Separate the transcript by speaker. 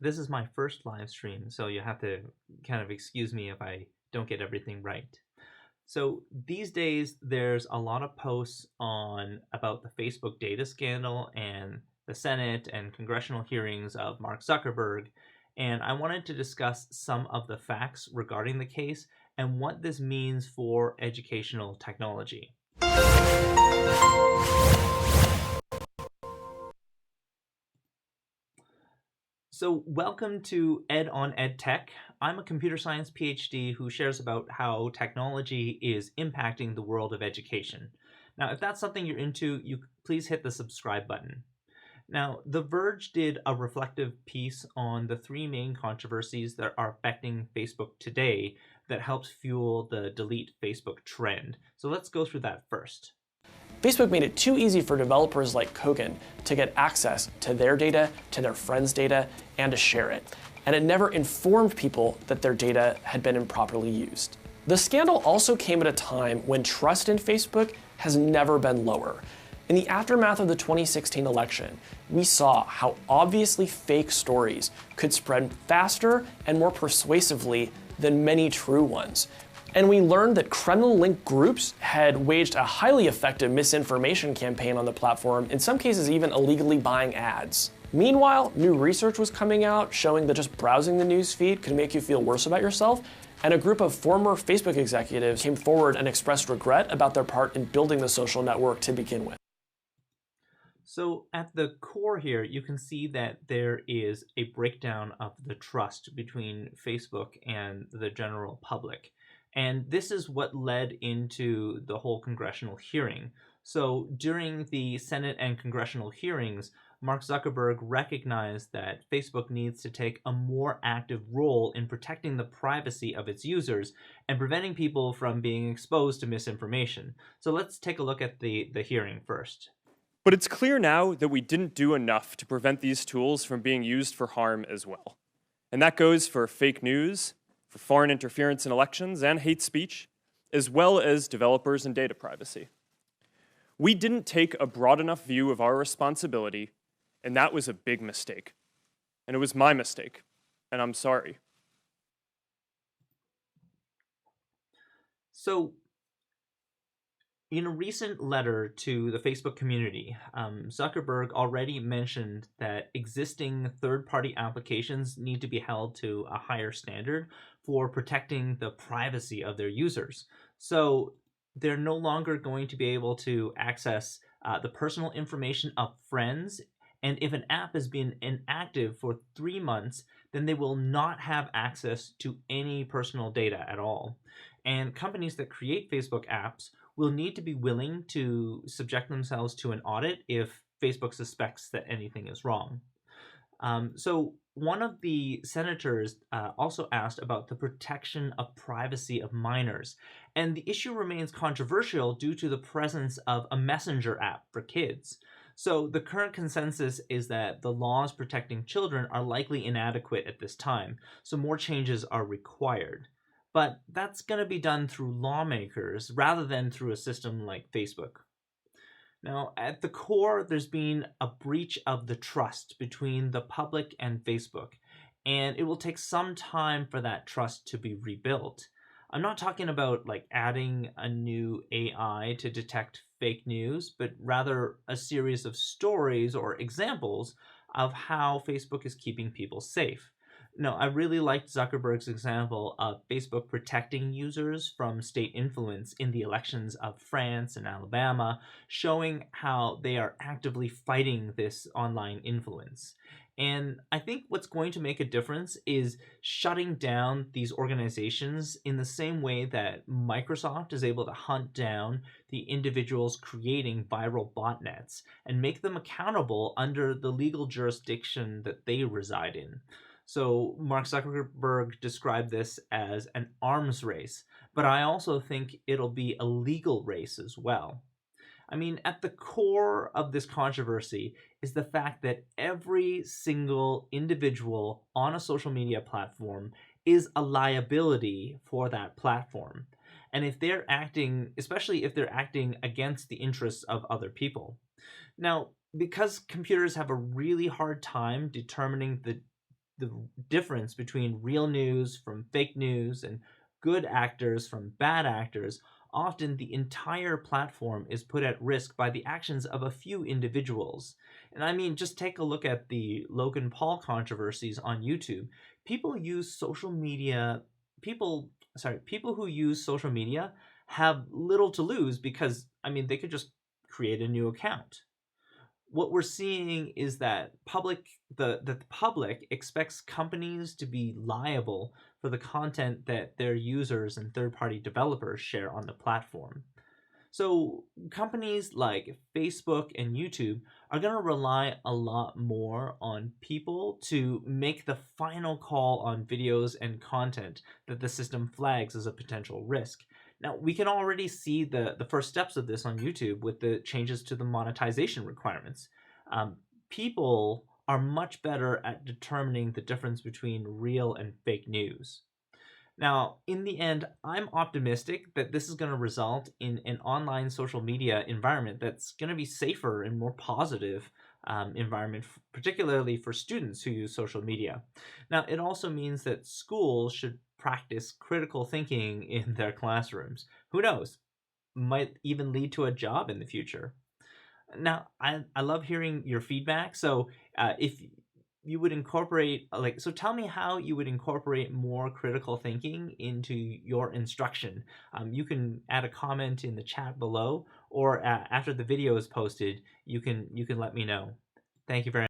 Speaker 1: This is my first live stream, so you have to kind of excuse me if I don't get everything right. So these days, there's a lot of posts on about the Facebook data scandal and the Senate and congressional hearings of Mark Zuckerberg, and I wanted to discuss some of the facts regarding the case and what this means for educational technology. So welcome to Ed on EdTech. I'm a computer science PhD who shares about how technology is impacting the world of education. Now, if that's something you're into, please hit the subscribe button. Now, The Verge did a reflective piece on the three main controversies that are affecting Facebook today that helps fuel the delete Facebook trend. So let's go through that first.
Speaker 2: Facebook made it too easy for developers like Kogan to get access to their data, to their friends' data, and to share it. And it never informed people that their data had been improperly used. The scandal also came at a time when trust in Facebook has never been lower. In the aftermath of the 2016 election, we saw how obviously fake stories could spread faster and more persuasively than many true ones. And we learned that Kremlin-linked groups had waged a highly effective misinformation campaign on the platform, in some cases even illegally buying ads. Meanwhile, new research was coming out showing that just browsing the news feed could make you feel worse about yourself, and a group of former Facebook executives came forward and expressed regret about their part in building the social network to begin with.
Speaker 1: So at the core here, you can see that there is a breakdown of the trust between Facebook and the general public. And this is what led into the whole congressional hearing. So during the Senate and congressional hearings, Mark Zuckerberg recognized that Facebook needs to take a more active role in protecting the privacy of its users and preventing people from being exposed to misinformation. So let's take a look at the hearing first.
Speaker 3: But it's clear now that we didn't do enough to prevent these tools from being used for harm as well. And that goes for fake news, for foreign interference in elections and hate speech, as well as developers and data privacy. We didn't take a broad enough view of our responsibility, and that was a big mistake. And it was my mistake, and I'm sorry.
Speaker 1: So, in a recent letter to the Facebook community, Zuckerberg already mentioned that existing third-party applications need to be held to a higher standard for protecting the privacy of their users. So they're no longer going to be able to access the personal information of friends, and if an app has been inactive for 3 months, then they will not have access to any personal data at all. And companies that create Facebook apps will need to be willing to subject themselves to an audit if Facebook suspects that anything is wrong. So one of the senators also asked about the protection of privacy of minors. And the issue remains controversial due to the presence of a messenger app for kids. So the current consensus is that the laws protecting children are likely inadequate at this time, so more changes are required. But that's going to be done through lawmakers rather than through a system like Facebook. Now, at the core, there's been a breach of the trust between the public and Facebook, and it will take some time for that trust to be rebuilt. I'm not talking about like adding a new AI to detect fake news, but rather a series of stories or examples of how Facebook is keeping people safe. No, I really liked Zuckerberg's example of Facebook protecting users from state influence in the elections of France and Alabama, showing how they are actively fighting this online influence. And I think what's going to make a difference is shutting down these organizations in the same way that Microsoft is able to hunt down the individuals creating viral botnets and make them accountable under the legal jurisdiction that they reside in. So Mark Zuckerberg described this as an arms race, but I also think it'll be a legal race as well. I mean, at the core of this controversy is the fact that every single individual on a social media platform is a liability for that platform. And if they're acting, especially if they're acting against the interests of other people. Now, because computers have a really hard time determining the difference between real news from fake news and good actors from bad actors, often the entire platform is put at risk by the actions of a few individuals. And I mean, just take a look at the Logan Paul controversies on YouTube. People use social media, people who use social media have little to lose because, I mean, they could just create a new account. What we're seeing is that the public expects companies to be liable for the content that their users and third-party developers share on the platform. So companies like Facebook and YouTube are going to rely a lot more on people to make the final call on videos and content that the system flags as a potential risk. Now, we can already see the first steps of this on YouTube with the changes to the monetization requirements. People are much better at determining the difference between real and fake news. Now, in the end, I'm optimistic that this is going to result in an online social media environment that's going to be safer and more positive environment, particularly for students who use social media. Now, it also means that schools should practice critical thinking in their classrooms. Who knows? Might even lead to a job in the future. Now, I love hearing your feedback. So, if you would incorporate, so tell me how you would incorporate more critical thinking into your instruction. You can add a comment in the chat below, or after the video is posted, you can let me know. Thank you very much.